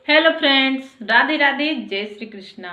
Hello friends, Radhe Radhe, जय श्री कृष्णा।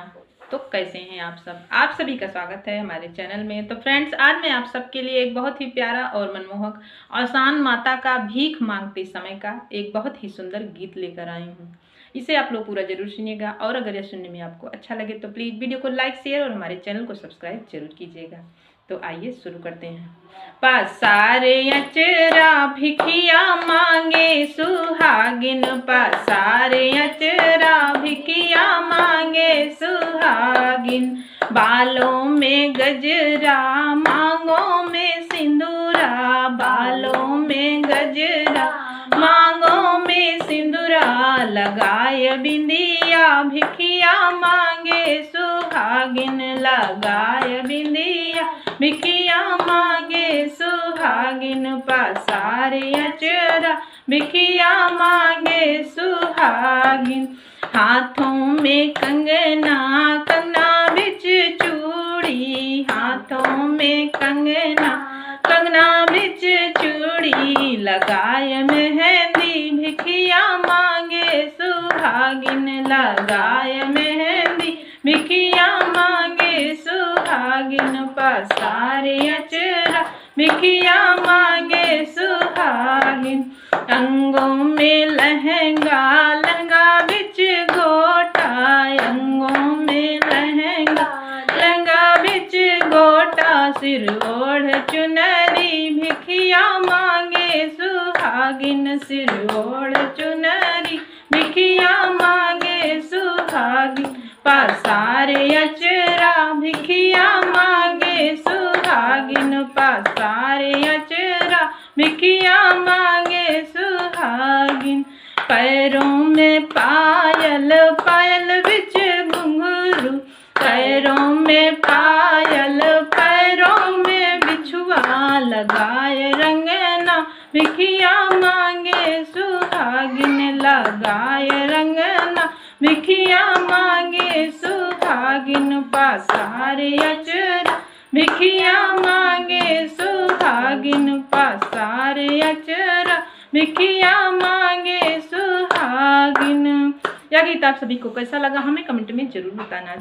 तो कैसे हैं आप सब? आप सभी का स्वागत है हमारे चैनल में। तो फ्रेंड्स, आज मैं आप सबके लिए एक बहुत ही प्यारा और मनमोहक आसान माता का भीख मांगते समय का एक बहुत ही सुंदर गीत लेकर आई हूँ। इसे आप लोग पूरा जरूर सुनिएगा और अगर यह सुनने में आपको अच्छा लगे तो प्लीज़ वीडियो को लाइक, शेयर और हमारे चैनल को सब्सक्राइब जरूर कीजिएगा। तो आइए शुरू करते हैं। पसारे अचरा भिखिया मांगे सुहागिन, पसारे अचरा भिखिया मांगे सुहागिन। बालों में गजरा, मांगों में सिंदूरा, बालों में गजरा, मांगों में सिंदूरा। लगाए बिंदिया, भिखिया मांगे सुहागिन, लगाए बिंदिया, भिखिया मांगे सुहागिन। पसारे अचरा भिखिया मांगे सुहागिन। हाथों में कंगना, कंगना बिच चूड़ी, हाथों में कंगना, कंगना बिच चूड़ी। लगाए मेहंदी, भिखिया मांगे सुहागिन, लगाए मेहंदी, भिखिया मांगे सुहागिन। पसारे अचरा भिखिया मांगे सुहागिन। अंगों में लहंगा, लहंगा बिच गोटा, अंगों में लहंगा, लहंगा बिच गोटा। सिर ओढ़ चुनरी, भिखिया मांगे सुहागिन, सिर ओढ़ चुनरी, भिखिया मांगे सुहागिन। पसारे अचरा भिखिया मांगे सुहागिन, पसारे अचरा भिखिया मांगे सुहागिन। पैरों में पायल, पायल बिच घुंघरू, पैरों में पायल, पैरों में बिछुआ। लगाए रंगना, भिखिया मांगे सुहागिन, लगाए रंगना, भिखिया मांगे सुहागिन। पसारे अचरा भिखिया मांगे सुहागिन, पसारे अचरा भिखिया मांगे सुहागिन। यह गीत आप सभी को कैसा लगा हमें कमेंट में जरूर बताना।